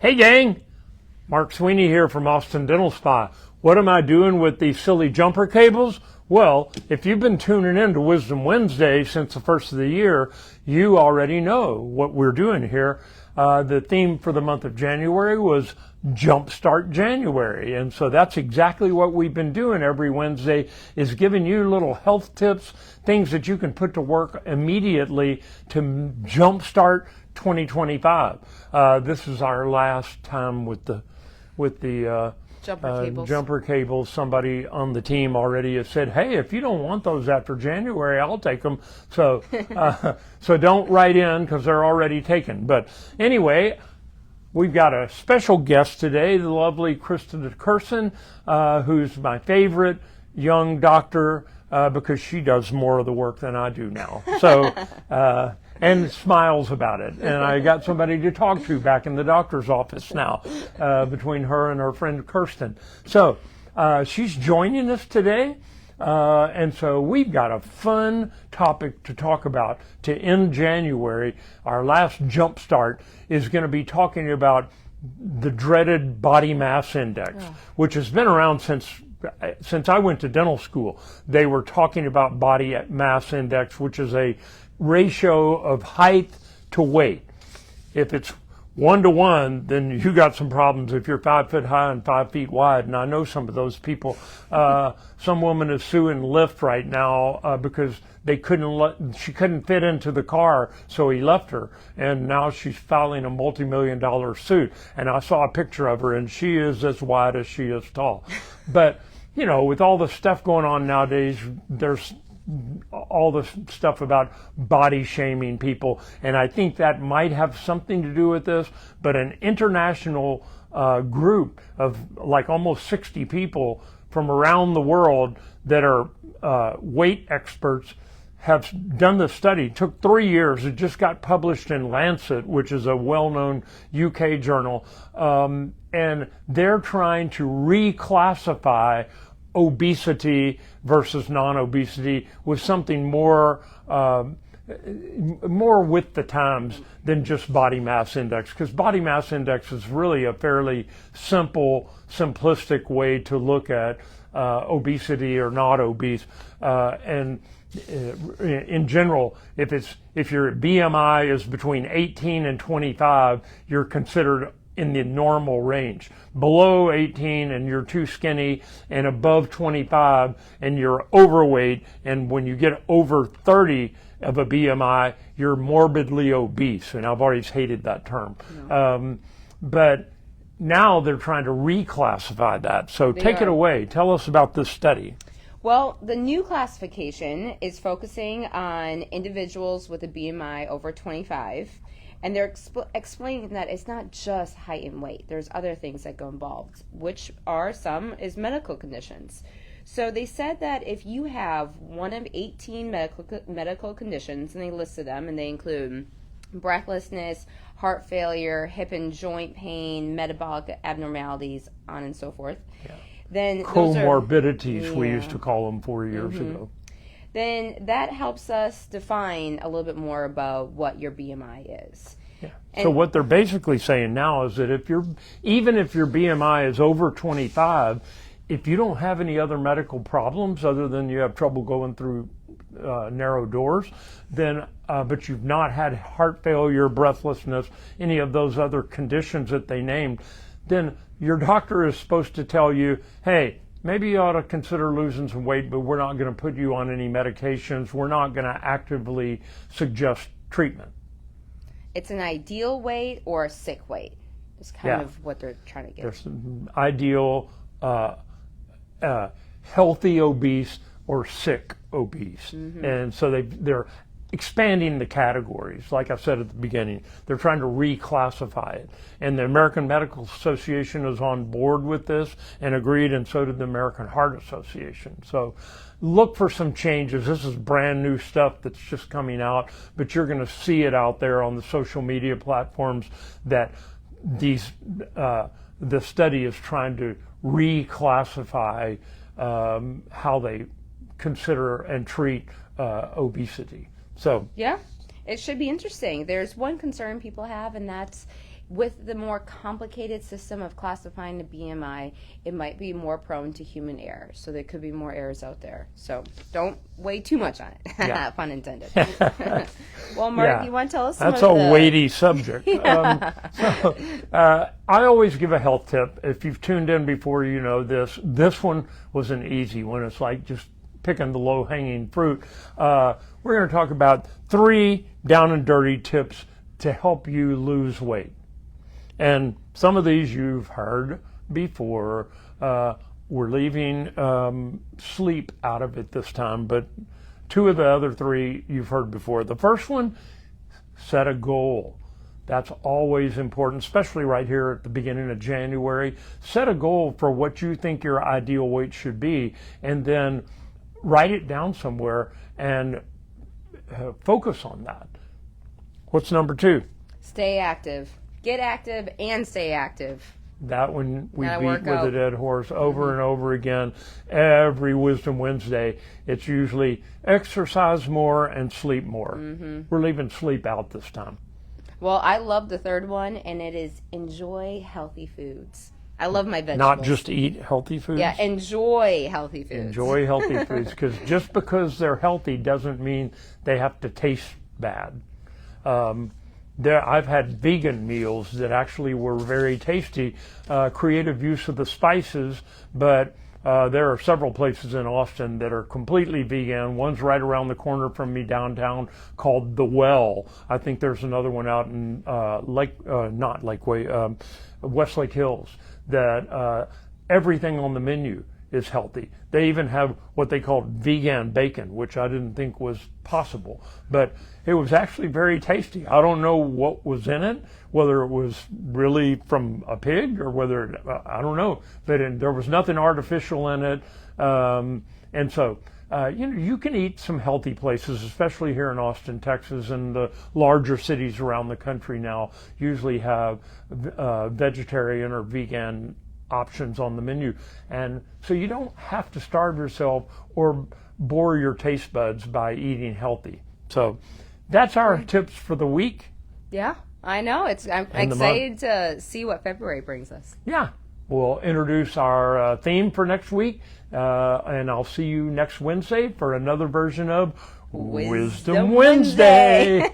Hey gang, Mark Sweeney here from Austin Dental Spa. What am I doing with these silly jumper cables? Well, if you've been tuning in to Wisdom Wednesday since the first of the year, you already know what we're doing here. The theme for the month of January was Jumpstart January. And so that's exactly what we've been doing every Wednesday, is giving you little health tips, things that you can put to work immediately to jumpstart 2025. This is our last time with the jumper cables. Somebody on the team already has said, hey, if you don't want those after January, I'll take them. So so don't write in because they're already taken. But anyway, we've got a special guest today, the lovely Krista DeCoursin, who's my favorite young doctor because she does more of the work than I do now. So and smiles about it. And I got somebody to talk to back in the doctor's office now, between her and her friend Kirsten. So she's joining us today. And so we've got a fun topic to talk about to end January. Our last jumpstart is going to be talking about the dreaded body mass index, which has been around since I went to dental school. They were talking about body mass index, which is a ratio of height to weight. If it's 1-to-1, then you got some problems if you're 5 foot high and 5 feet wide. And I know some of those people. Some woman is suing Lyft right now because she couldn't fit into the car, so he left her. And now she's filing a multi-million-dollar suit. And I saw a picture of her, and she is as wide as she is tall. But, you know, with all the stuff going on nowadays, there's all the stuff about body shaming people, and I think that might have something to do with this. But an international group of like almost 60 people from around the world that are weight experts have done the study. It took 3 years. It just got published in Lancet, which is a well-known UK journal, and they're trying to reclassify obesity versus non-obesity with something more with the times than just body mass index, because body mass index is really a fairly simplistic way to look at obesity or not obese, and in general, if your BMI is between 18 and 25, you're considered in the normal range. Below 18 and you're too skinny, and above 25 and you're overweight, and when you get over 30 of a BMI, you're morbidly obese. And I've always hated that term. But now they're trying to reclassify that. So take it away. Tell us about this study. Well, the new classification is focusing on individuals with a BMI over 25. And they're explaining that it's not just height and weight. There's other things that go involved, which are is medical conditions. So they said that if you have one of 18 medical conditions, and they listed them, and they include breathlessness, heart failure, hip and joint pain, metabolic abnormalities, on and so forth. Yeah. Then comorbidities, we used to call them 4 years ago. Then that helps us define a little bit more about what your BMI is. Yeah. So what they're basically saying now is that even if your BMI is over 25, if you don't have any other medical problems other than you have trouble going through narrow doors, then but you've not had heart failure, breathlessness, any of those other conditions that they named, then your doctor is supposed to tell you, hey, maybe you ought to consider losing some weight, but we're not going to put you on any medications. We're not going to actively suggest treatment. It's an ideal weight or a sick weight. It's kind of what they're trying to get. There's an ideal, healthy obese or sick obese. And so they're expanding the categories. Like I said at the beginning, they're trying to reclassify it. And the American Medical Association is on board with this and agreed, and so did the American Heart Association. So look for some changes. This is brand new stuff that's just coming out, but you're going to see it out there on the social media platforms that the study is trying to reclassify how they consider and treat obesity. So yeah, it should be interesting. There's one concern people have, and that's with the more complicated system of classifying the BMI, it might be more prone to human error. So there could be more errors out there. So don't weigh too much on it. Yeah. Pun intended. Well, Mark, you want to tell us some That's of a weighty subject. I always give a health tip. If you've tuned in before, you know this. This one was an easy one. It's like just picking the low-hanging fruit. We're going to talk about 3 down and dirty tips to help you lose weight. And some of these you've heard before. We're leaving sleep out of it this time, but 2 of the other 3 you've heard before. The first one, set a goal. That's always important, especially right here at the beginning of January. Set a goal for what you think your ideal weight should be, and then write it down somewhere and focus on that. What's number 2? Stay active. Get active and stay active. That one we Gotta beat work with out. a dead horse over and over again. Every Wisdom Wednesday, it's usually exercise more and sleep more. We're leaving sleep out this time. Well, I love the third one, and it is enjoy healthy foods. I love my vegetables. Not just eat healthy foods. Yeah, enjoy healthy foods. Enjoy healthy foods, because just because they're healthy doesn't mean they have to taste bad. I've had vegan meals that actually were very tasty, creative use of the spices, but there are several places in Austin that are completely vegan. One's right around the corner from me downtown called The Well. I think there's another one out in Westlake Hills that everything on the menu is healthy. They even have what they call vegan bacon, which I didn't think was possible, but it was actually very tasty. I don't know what was in it, whether it was really from a pig or whether, I don't know, but there was nothing artificial in it. And so, you can eat some healthy places, especially here in Austin, Texas, and the larger cities around the country now usually have vegetarian or vegan options on the menu. And so you don't have to starve yourself or bore your taste buds by eating healthy. So that's our tips for the week. Yeah, I know. I'm excited to see what February brings us. Yeah, we'll introduce our theme for next week, and I'll see you next Wednesday for another version of Wisdom Wednesday.